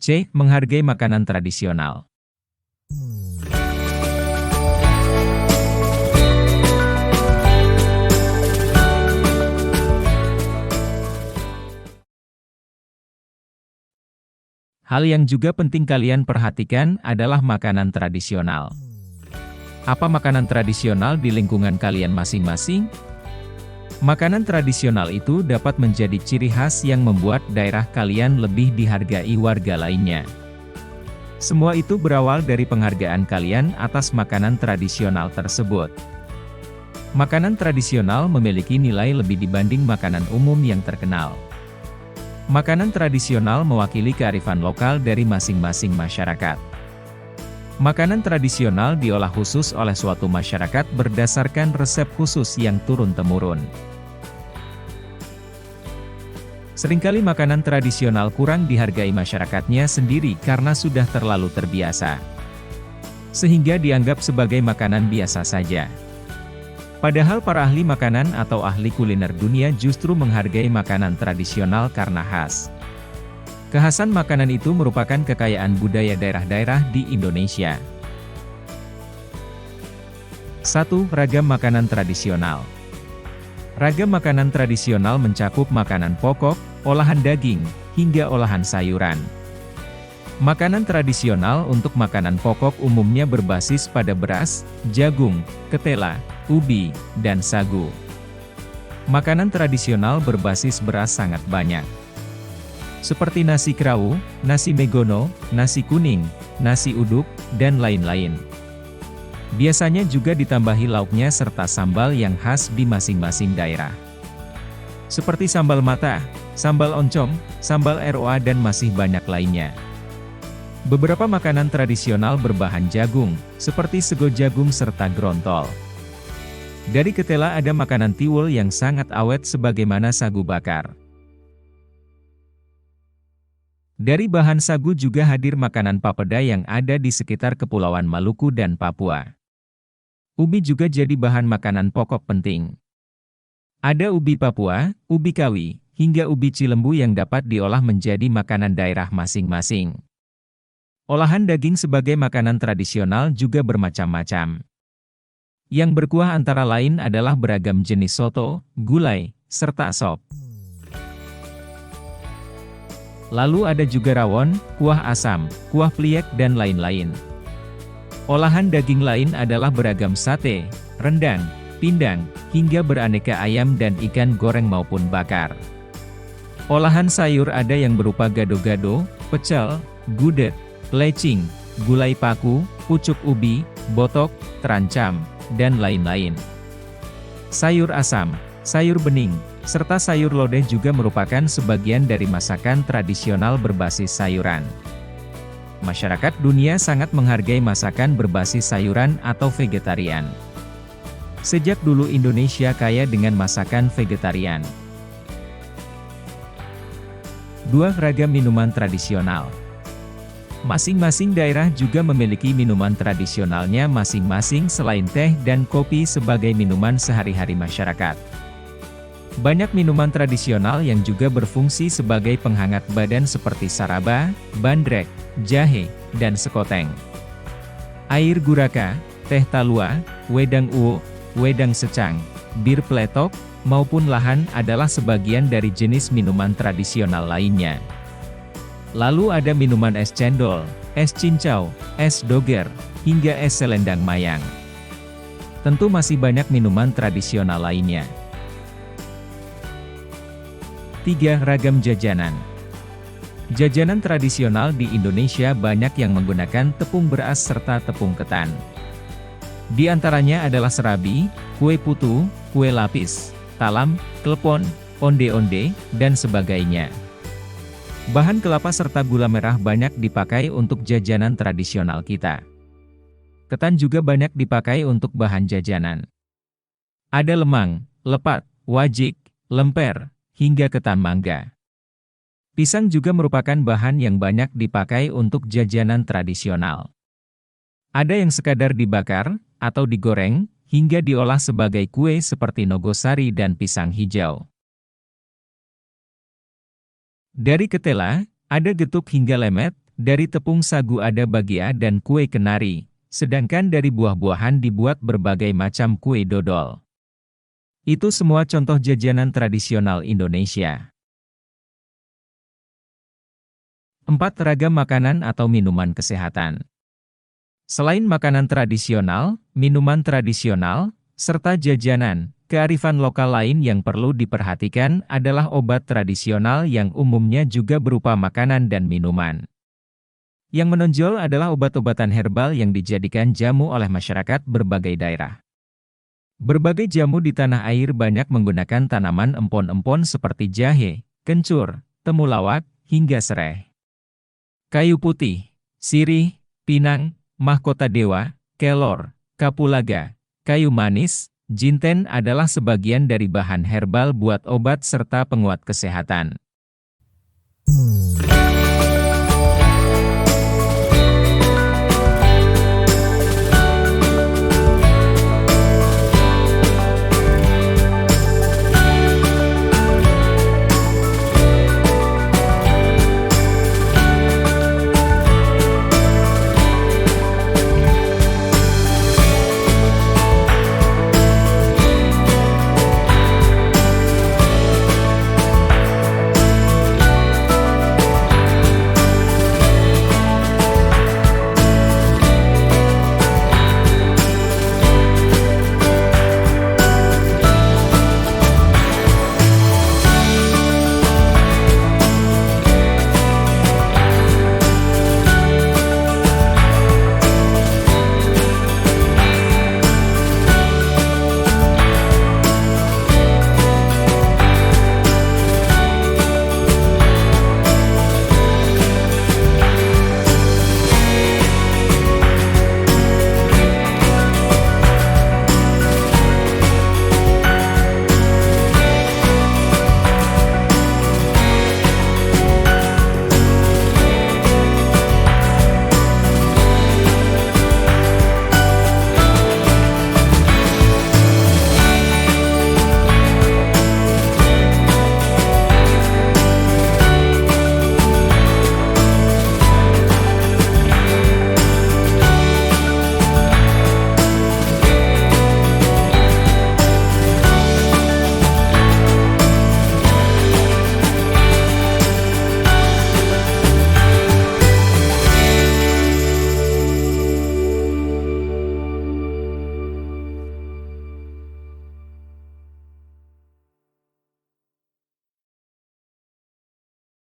C. Menghargai makanan tradisional. Hal yang juga penting kalian perhatikan adalah makanan tradisional. Apa makanan tradisional di lingkungan kalian masing-masing? Makanan tradisional itu dapat menjadi ciri khas yang membuat daerah kalian lebih dihargai warga lainnya. Semua itu berawal dari penghargaan kalian atas makanan tradisional tersebut. Makanan tradisional memiliki nilai lebih dibanding makanan umum yang terkenal. Makanan tradisional mewakili kearifan lokal dari masing-masing masyarakat. Makanan tradisional diolah khusus oleh suatu masyarakat berdasarkan resep khusus yang turun-temurun. Seringkali makanan tradisional kurang dihargai masyarakatnya sendiri karena sudah terlalu terbiasa, sehingga dianggap sebagai makanan biasa saja. Padahal para ahli makanan atau ahli kuliner dunia justru menghargai makanan tradisional karena khas. Kekhasan makanan itu merupakan kekayaan budaya daerah-daerah di Indonesia. 1. Ragam makanan tradisional. Ragam makanan tradisional mencakup makanan pokok, olahan daging, hingga olahan sayuran. Makanan tradisional untuk makanan pokok umumnya berbasis pada beras, jagung, ketela, ubi, dan sagu. Makanan tradisional berbasis beras sangat banyak, seperti nasi kerawu, nasi megono, nasi kuning, nasi uduk, dan lain-lain. Biasanya juga ditambahi lauknya serta sambal yang khas di masing-masing daerah, seperti sambal mata, sambal oncom, sambal ROA, dan masih banyak lainnya. Beberapa makanan tradisional berbahan jagung, seperti sego jagung serta grontol. Dari ketela ada makanan tiwul yang sangat awet sebagaimana sagu bakar. Dari bahan sagu juga hadir makanan papeda yang ada di sekitar Kepulauan Maluku dan Papua. Ubi juga jadi bahan makanan pokok penting. Ada ubi Papua, ubi kawi, hingga ubi cilembu yang dapat diolah menjadi makanan daerah masing-masing. Olahan daging sebagai makanan tradisional juga bermacam-macam. Yang berkuah antara lain adalah beragam jenis soto, gulai, serta sop. Lalu ada juga rawon, kuah asam, kuah pliek, dan lain-lain. Olahan daging lain adalah beragam sate, rendang, pindang, hingga beraneka ayam dan ikan goreng maupun bakar. Olahan sayur ada yang berupa gado-gado, pecel, gudeg, lecing, gulai paku, pucuk ubi, botok, terancam, dan lain-lain. Sayur asam, sayur bening, serta sayur lodeh juga merupakan sebagian dari masakan tradisional berbasis sayuran. Masyarakat dunia sangat menghargai masakan berbasis sayuran atau vegetarian. Sejak dulu Indonesia kaya dengan masakan vegetarian. 2. Ragam minuman tradisional. Masing-masing daerah juga memiliki minuman tradisionalnya masing-masing selain teh dan kopi sebagai minuman sehari-hari masyarakat. Banyak minuman tradisional yang juga berfungsi sebagai penghangat badan seperti saraba, bandrek, jahe, dan sekoteng. Air guraka, teh talua, wedang uwo, wedang secang, bir pletok, maupun lahan adalah sebagian dari jenis minuman tradisional lainnya. Lalu ada minuman es cendol, es cincau, es doger, hingga es selendang mayang. Tentu masih banyak minuman tradisional lainnya. 3. Ragam jajanan. Jajanan tradisional di Indonesia banyak yang menggunakan tepung beras serta tepung ketan. Di antaranya adalah serabi, kue putu, kue lapis, talam, klepon, onde-onde, dan sebagainya. Bahan kelapa serta gula merah banyak dipakai untuk jajanan tradisional kita. Ketan juga banyak dipakai untuk bahan jajanan. Ada lemang, lepat, wajik, lemper, hingga ketan mangga. Pisang juga merupakan bahan yang banyak dipakai untuk jajanan tradisional. Ada yang sekadar dibakar, atau digoreng, hingga diolah sebagai kue seperti nogosari dan pisang hijau. Dari ketela, ada getuk hingga lemet, dari tepung sagu ada bagia dan kue kenari, sedangkan dari buah-buahan dibuat berbagai macam kue dodol. Itu semua contoh jajanan tradisional Indonesia. 4. Ragam makanan atau minuman kesehatan. Selain makanan tradisional, minuman tradisional, serta jajanan, kearifan lokal lain yang perlu diperhatikan adalah obat tradisional yang umumnya juga berupa makanan dan minuman. Yang menonjol adalah obat-obatan herbal yang dijadikan jamu oleh masyarakat berbagai daerah. Berbagai jamu di tanah air banyak menggunakan tanaman empon-empon seperti jahe, kencur, temulawak, hingga serai. Kayu putih, sirih, pinang, mahkota dewa, kelor, kapulaga, kayu manis, jinten adalah sebagian dari bahan herbal buat obat serta penguat kesehatan.